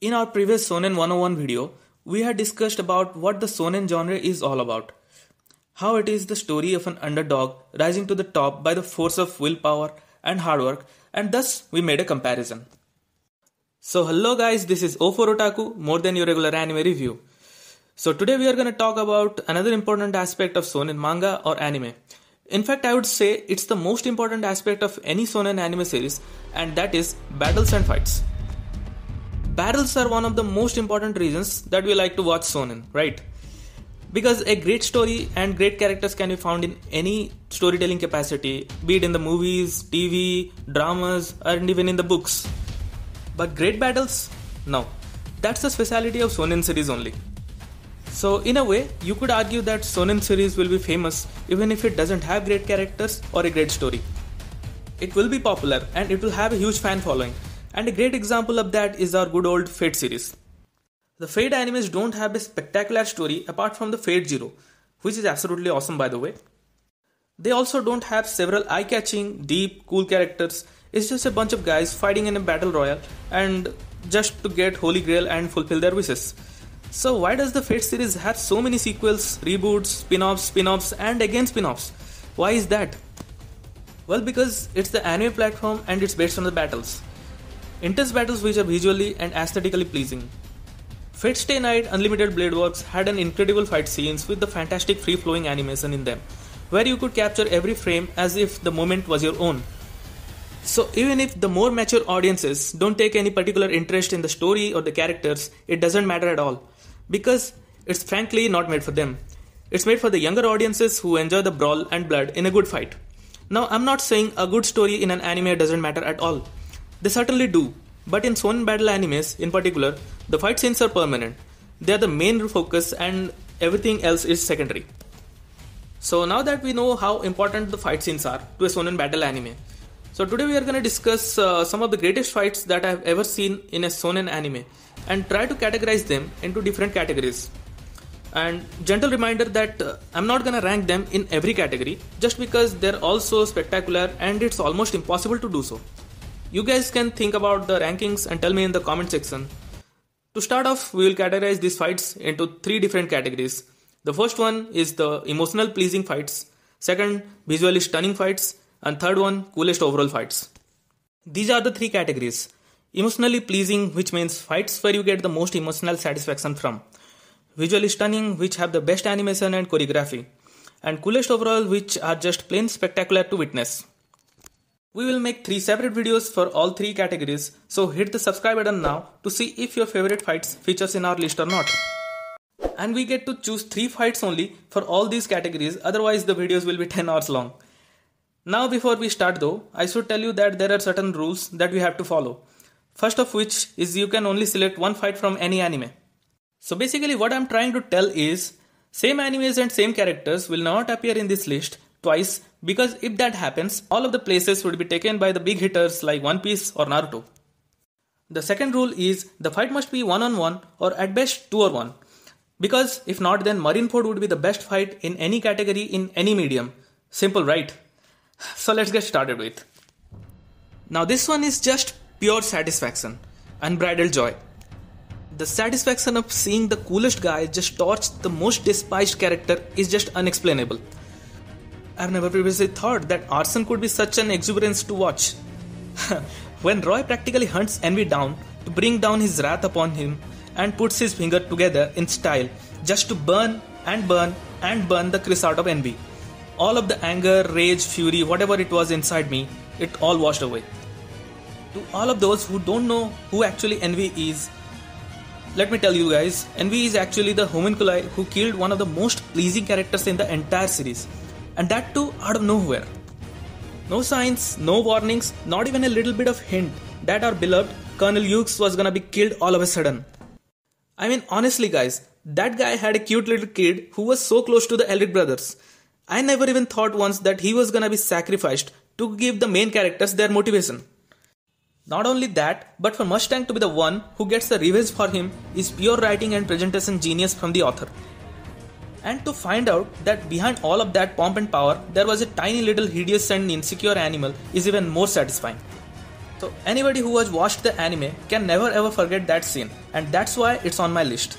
In our previous Shonen 101 video, we had discussed about what the Shonen genre is all about. How it is the story of an underdog rising to the top by the force of willpower and hard work, and thus we made a comparison. So hello guys, this is O4 Otaku, more than your regular anime review. So today we are going to talk about another important aspect of shonen manga or anime. In fact, I would say it's the most important aspect of any shonen anime series, and that is battles and fights. Battles are one of the most important reasons that we like to watch shonen, right? Because a great story and great characters can be found in any storytelling capacity, be it in the movies, TV, dramas, and even in the books. But great battles? No. That's the speciality of shonen series only. So in a way, you could argue that shonen series will be famous even if it doesn't have great characters or a great story. It will be popular and it will have a huge fan following. And a great example of that is our good old Fate series. The Fate animes don't have a spectacular story apart from the Fate Zero, which is absolutely awesome by the way. They also don't have several eye-catching, deep, cool characters. It's just a bunch of guys fighting in a battle royale and just to get Holy Grail and fulfill their wishes. So why does the Fate series have so many sequels, reboots, spin-offs and again spin-offs? Why is that? Well, because it's the anime platform and it's based on the battles. Intense battles which are visually and aesthetically pleasing. Fate Stay Night Unlimited Blade Works had an incredible fight scenes with the fantastic free-flowing animation in them, where you could capture every frame as if the moment was your own. So even if the more mature audiences don't take any particular interest in the story or the characters, it doesn't matter at all. Because it's frankly not made for them. It's made for the younger audiences who enjoy the brawl and blood in a good fight. Now I'm not saying a good story in an anime doesn't matter at all. They certainly do. But in shonen battle animes in particular, the fight scenes are permanent. They are the main focus and everything else is secondary. So now that we know how important the fight scenes are to a shonen battle anime, so today we are going to discuss some of the greatest fights that I have ever seen in a shonen anime and try to categorize them into different categories. And gentle reminder that I'm not going to rank them in every category just because they're all so spectacular and it's almost impossible to do so. You guys can think about the rankings and tell me in the comment section. To start off, we will categorize these fights into three different categories. The first one is the emotional pleasing fights, second, visually stunning fights, and third one, coolest overall fights. These are the three categories. Emotionally pleasing, which means fights where you get the most emotional satisfaction from. Visually stunning, which have the best animation and choreography. And coolest overall, which are just plain spectacular to witness. We will make 3 separate videos for all 3 categories, so hit the subscribe button now to see if your favorite fights features in our list or not. And we get to choose 3 fights only for all these categories, otherwise the videos will be 10 hours long. Now before we start though, I should tell you that there are certain rules that we have to follow. First of which is you can only select one fight from any anime. So basically what I'm trying to tell is, same animes and same characters will not appear in this list twice, because if that happens, all of the places would be taken by the big hitters like One Piece or Naruto. The second rule is the fight must be 1-on-1 or at best 2-on-1. Because if not, then Marineford would be the best fight in any category in any medium. Simple, right? So let's get started with. Now this one is just pure satisfaction, unbridled joy. The satisfaction of seeing the coolest guy just torch the most despised character is just unexplainable. I've never previously thought that arson could be such an exuberance to watch. When Roy practically hunts Envy down to bring down his wrath upon him and puts his finger together in style just to burn and burn and burn the Chris out of Envy. All of the anger, rage, fury, whatever it was inside me, it all washed away. To all of those who don't know who actually Envy is, let me tell you guys, Envy is actually the homunculi who killed one of the most pleasing characters in the entire series. And that too out of nowhere. No signs, no warnings, not even a little bit of hint that our beloved Colonel Hughes was gonna be killed all of a sudden. I mean honestly guys, that guy had a cute little kid who was so close to the Elric brothers. I never even thought once that he was gonna be sacrificed to give the main characters their motivation. Not only that, but for Mustang to be the one who gets the revenge for him is pure writing and presentation genius from the author. And to find out that behind all of that pomp and power, there was a tiny little hideous and insecure animal is even more satisfying. So anybody who has watched the anime can never ever forget that scene, and that's why it's on my list.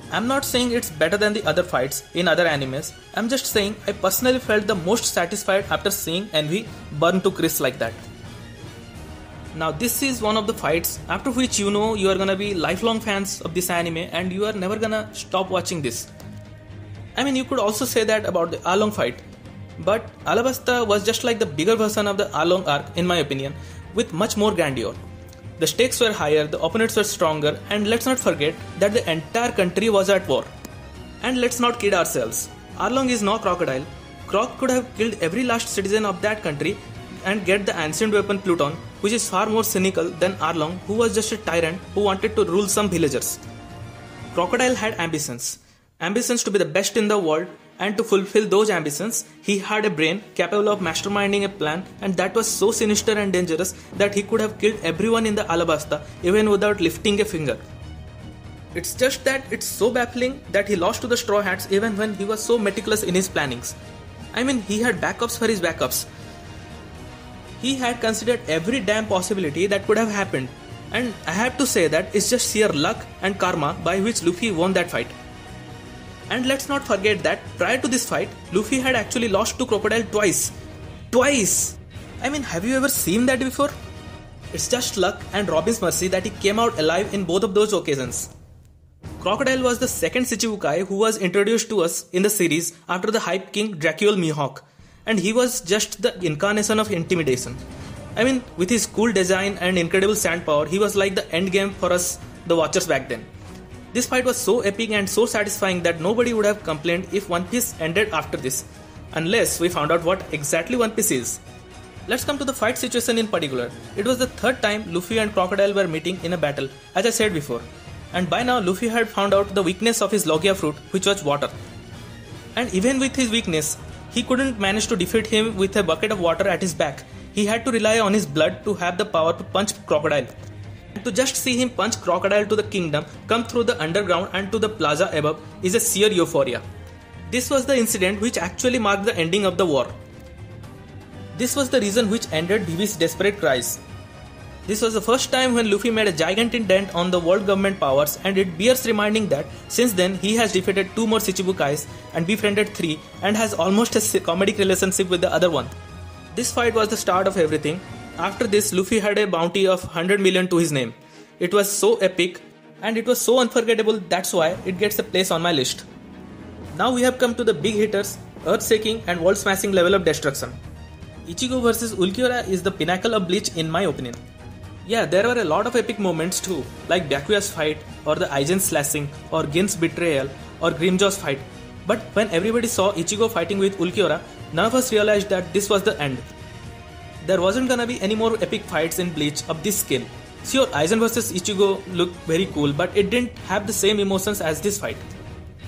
I'm not saying it's better than the other fights in other animes, I'm just saying I personally felt the most satisfied after seeing Envy burn to crisp like that. Now this is one of the fights after which you know you are gonna be lifelong fans of this anime and you are never gonna stop watching this. I mean, you could also say that about the Arlong fight, but Alabasta was just like the bigger version of the Arlong arc in my opinion, with much more grandeur. The stakes were higher, the opponents were stronger, and let's not forget that the entire country was at war. And let's not kid ourselves, Arlong is no crocodile. Croc could have killed every last citizen of that country and get the ancient weapon Pluton, which is far more cynical than Arlong, who was just a tyrant who wanted to rule some villagers. Crocodile had ambitions to be the best in the world, and to fulfill those ambitions, he had a brain capable of masterminding a plan, and that was so sinister and dangerous that he could have killed everyone in the Alabasta even without lifting a finger. It's just that it's so baffling that he lost to the Straw Hats even when he was so meticulous in his plannings. I mean, he had backups for his backups. He had considered every damn possibility that could have happened, and I have to say that it's just sheer luck and karma by which Luffy won that fight. And let's not forget that prior to this fight, Luffy had actually lost to Crocodile twice. Twice! I mean, have you ever seen that before? It's just luck and Robin's mercy that he came out alive in both of those occasions. Crocodile was the second Shichibukai who was introduced to us in the series after the Hype King Dracule Mihawk, and he was just the incarnation of intimidation. I mean, with his cool design and incredible sand power, he was like the endgame for us, the watchers back then. This fight was so epic and so satisfying that nobody would have complained if One Piece ended after this, unless we found out what exactly One Piece is. Let's come to the fight situation in particular. It was the third time Luffy and Crocodile were meeting in a battle, as I said before. And by now Luffy had found out the weakness of his Logia fruit, which was water. And even with his weakness, he couldn't manage to defeat him with a bucket of water at his back. He had to rely on his blood to have the power to punch Crocodile. To just see him punch Crocodile to the kingdom, come through the underground and to the plaza above is a sheer euphoria. This was the incident which actually marked the ending of the war. This was the reason which ended Vivi's desperate cries. This was the first time when Luffy made a gigantic dent on the world government powers, and it bears reminding that since then he has defeated 2 more Shichibukais and befriended 3 and has almost a comedic relationship with the other one. This fight was the start of everything. After this, Luffy had a bounty of 100 million to his name. It was so epic and it was so unforgettable, that's why it gets a place on my list. Now we have come to the big hitters, earth-shaking and world-smashing level of destruction. Ichigo vs Ulquiorra is the pinnacle of Bleach in my opinion. Yeah, there were a lot of epic moments too, like Byakuya's fight, or the Aizen's slashing, or Gin's betrayal, or Grimjaw's fight. But when everybody saw Ichigo fighting with Ulquiorra, none of us realized that this was the end. There wasn't gonna be any more epic fights in Bleach of this scale. Sure, Aizen vs Ichigo looked very cool, but it didn't have the same emotions as this fight.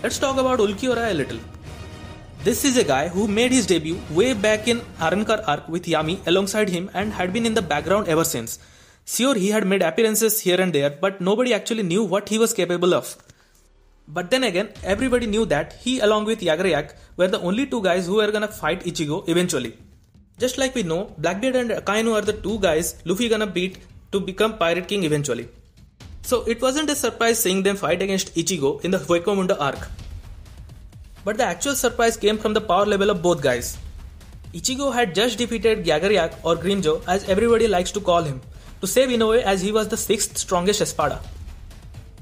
Let's talk about Ulquiorra a little. This is a guy who made his debut way back in Arrancar arc with Yami alongside him and had been in the background ever since. Sure, he had made appearances here and there, but nobody actually knew what he was capable of. But then again, everybody knew that he along with Yagarayak were the only 2 guys who were gonna fight Ichigo eventually. Just like we know, Blackbeard and Akainu are the 2 guys Luffy gonna beat to become Pirate King eventually. So it wasn't a surprise seeing them fight against Ichigo in the Hueco Mundo arc. But the actual surprise came from the power level of both guys. Ichigo had just defeated Yagarayak or Grimjaw as everybody likes to call him, to save Inoue as he was the 6th strongest Espada.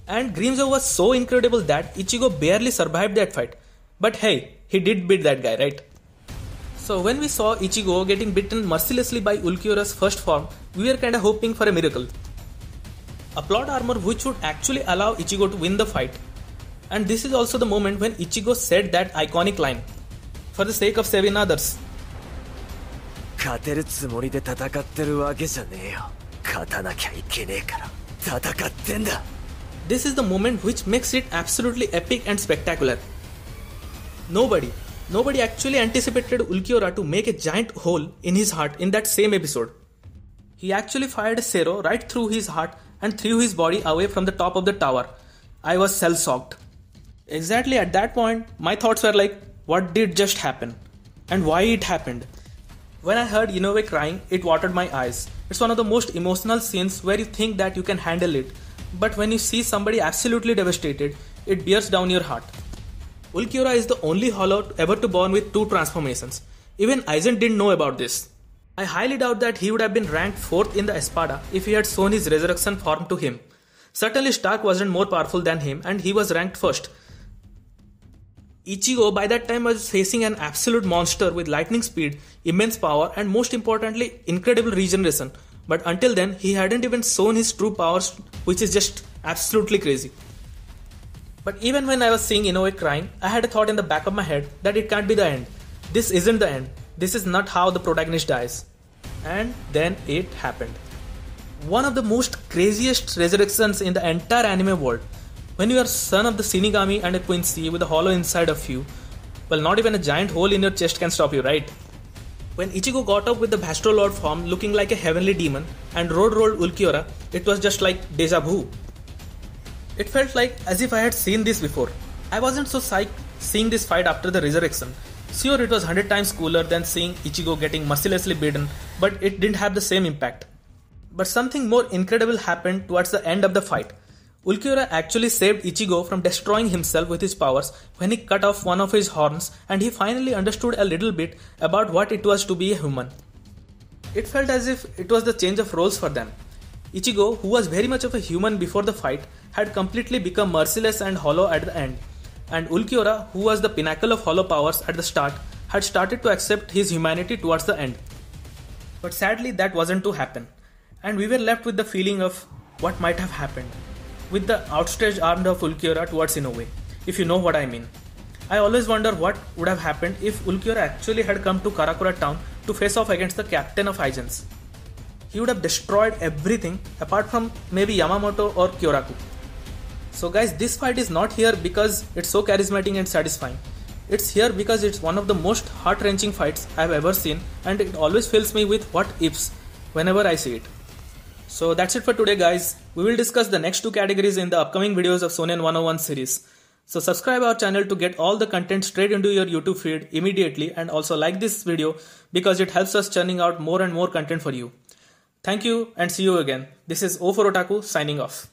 And Grimjaw was so incredible that Ichigo barely survived that fight. But hey, he did beat that guy, right? So when we saw Ichigo getting beaten mercilessly by Ulquiorra's first form, we were kinda hoping for a miracle. A plot armor which would actually allow Ichigo to win the fight. And this is also the moment when Ichigo said that iconic line, "For the sake of saving others." 勝てるつもりで戦ってるわけじゃねえよ。勝たなきゃいけねえから戦ってんだ。This is the moment which makes it absolutely epic and spectacular. Nobody actually anticipated Ulquiorra to make a giant hole in his heart in that same episode. He actually fired a Zero right through his heart and threw his body away from the top of the tower. I was shell-shocked. Exactly at that point, my thoughts were like, what did just happen? And why it happened? When I heard Inoue crying, it watered my eyes. It's one of the most emotional scenes where you think that you can handle it, but when you see somebody absolutely devastated, it bears down your heart. Ulquiorra is the only Hollow ever to born with 2 transformations. Even Aizen didn't know about this. I highly doubt that he would have been ranked 4th in the Espada if he had shown his resurrection form to him. Certainly Stark wasn't more powerful than him and he was ranked 1st. Ichigo by that time was facing an absolute monster with lightning speed, immense power and most importantly incredible regeneration. But until then he hadn't even shown his true powers, which is just absolutely crazy. But even when I was seeing Inoue crying, I had a thought in the back of my head that it can't be the end. This isn't the end. This is not how the protagonist dies. And then it happened. One of the most craziest resurrections in the entire anime world. When you are son of the Shinigami and a Quincy with a hollow inside of you, well, not even a giant hole in your chest can stop you, right? When Ichigo got up with the Bastro Lord form looking like a heavenly demon and rolled Ulquiorra, it was just like deja vu. It felt like as if I had seen this before. I wasn't so psyched seeing this fight after the resurrection. Sure, it was 100 times cooler than seeing Ichigo getting mercilessly beaten, but it didn't have the same impact. But something more incredible happened towards the end of the fight. Ulquiorra actually saved Ichigo from destroying himself with his powers when he cut off one of his horns and he finally understood a little bit about what it was to be a human. It felt as if it was the change of roles for them. Ichigo, who was very much of a human before the fight, had completely become merciless and hollow at the end. And Ulquiorra, who was the pinnacle of hollow powers at the start, had started to accept his humanity towards the end. But sadly that wasn't to happen. And we were left with the feeling of what might have happened. With the outstretched arm of Ulquiorra towards Inoue, if you know what I mean. I always wonder what would have happened if Ulquiorra actually had come to Karakura town to face off against the captain of Aizen's. He would have destroyed everything apart from maybe Yamamoto or Kyoraku. So guys, this fight is not here because it's so charismatic and satisfying. It's here because it's one of the most heart-wrenching fights I've ever seen and it always fills me with what ifs whenever I see it. So that's it for today guys. We will discuss the next 2 categories in the upcoming videos of Shonen 101 series. So subscribe our channel to get all the content straight into your YouTube feed immediately and also like this video because it helps us churning out more and more content for you. Thank you and see you again. This is O4Otaku signing off.